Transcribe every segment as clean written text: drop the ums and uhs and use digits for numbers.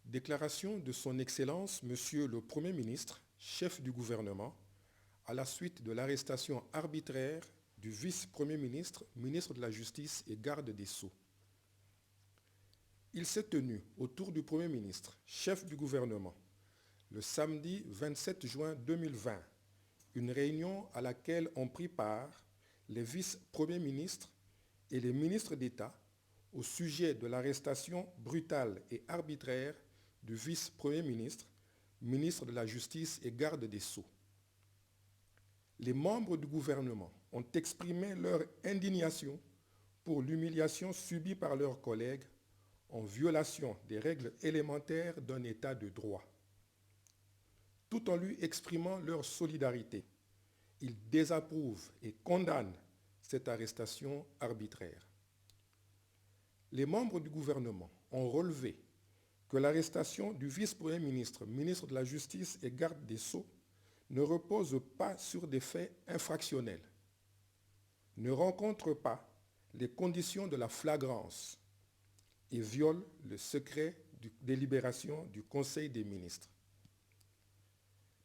Déclaration de son Excellence, Monsieur le Premier ministre, chef du gouvernement, à la suite de l'arrestation arbitraire du vice-premier ministre, ministre de la Justice et garde des Sceaux. Il s'est tenu autour du Premier ministre, chef du gouvernement, le samedi 27 juin 2020, une réunion à laquelle ont pris part les vice-premiers ministres et les ministres d'État au sujet de l'arrestation brutale et arbitraire du vice-premier ministre, ministre de la Justice et garde des Sceaux. Les membres du gouvernement ont exprimé leur indignation pour l'humiliation subie par leurs collègues en violation des règles élémentaires d'un État de droit. Tout en lui exprimant leur solidarité, ils désapprouvent et condamnent cette arrestation arbitraire. Les membres du gouvernement ont relevé que l'arrestation du vice-premier ministre, ministre de la Justice et garde des Sceaux ne repose pas sur des faits infractionnels, ne rencontre pas les conditions de la flagrance et viole le secret de délibération du Conseil des ministres.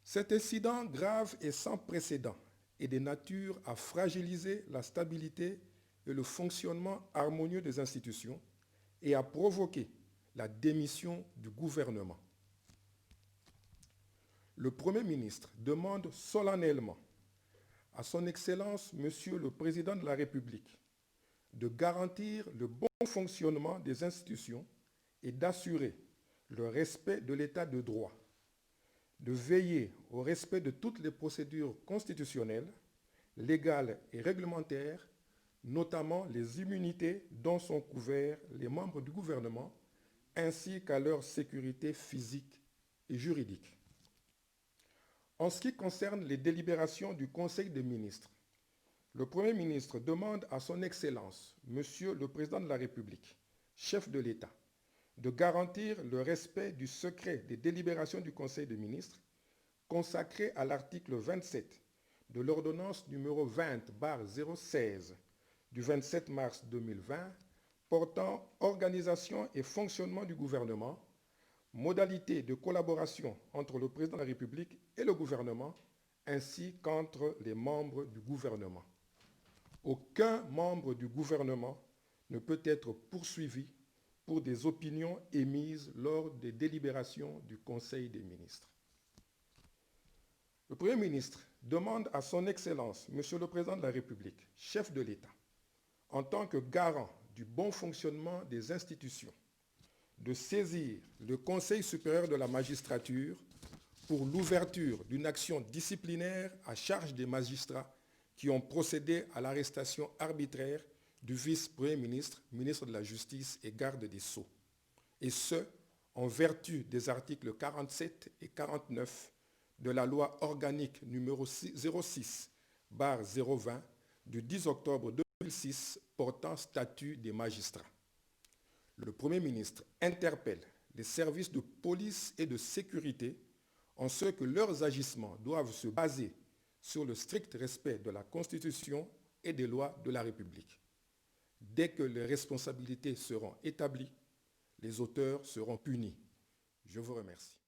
Cet incident grave et sans précédent est de nature à fragiliser la stabilité et le fonctionnement harmonieux des institutions et à provoquer la démission du gouvernement. Le Premier ministre demande solennellement à son Excellence, Monsieur le Président de la République, de garantir le bon fonctionnement des institutions et d'assurer le respect de l'État de droit, de veiller au respect de toutes les procédures constitutionnelles, légales et réglementaires, notamment les immunités dont sont couverts les membres du gouvernement, ainsi qu'à leur sécurité physique et juridique. En ce qui concerne les délibérations du Conseil des ministres, le Premier ministre demande à son Excellence, Monsieur le Président de la République, chef de l'État, de garantir le respect du secret des délibérations du Conseil des ministres consacré à l'article 27 de l'ordonnance numéro 20/016 du 27 mars 2020 portant organisation et fonctionnement du gouvernement, modalités de collaboration entre le Président de la République et le gouvernement, ainsi qu'entre les membres du gouvernement. Aucun membre du gouvernement ne peut être poursuivi pour des opinions émises lors des délibérations du Conseil des ministres. Le Premier ministre demande à son Excellence, Monsieur le Président de la République, chef de l'État, en tant que garant du bon fonctionnement des institutions, de saisir le Conseil supérieur de la magistrature pour l'ouverture d'une action disciplinaire à charge des magistrats qui ont procédé à l'arrestation arbitraire du vice-premier ministre, ministre de la Justice et garde des Sceaux, et ce, en vertu des articles 47 et 49 de la loi organique numéro 06/020 du 10 octobre 2006 portant statut des magistrats. Le Premier ministre interpelle les services de police et de sécurité en ce que leurs agissements doivent se baser sur le strict respect de la Constitution et des lois de la République. Dès que les responsabilités seront établies, les auteurs seront punis. Je vous remercie.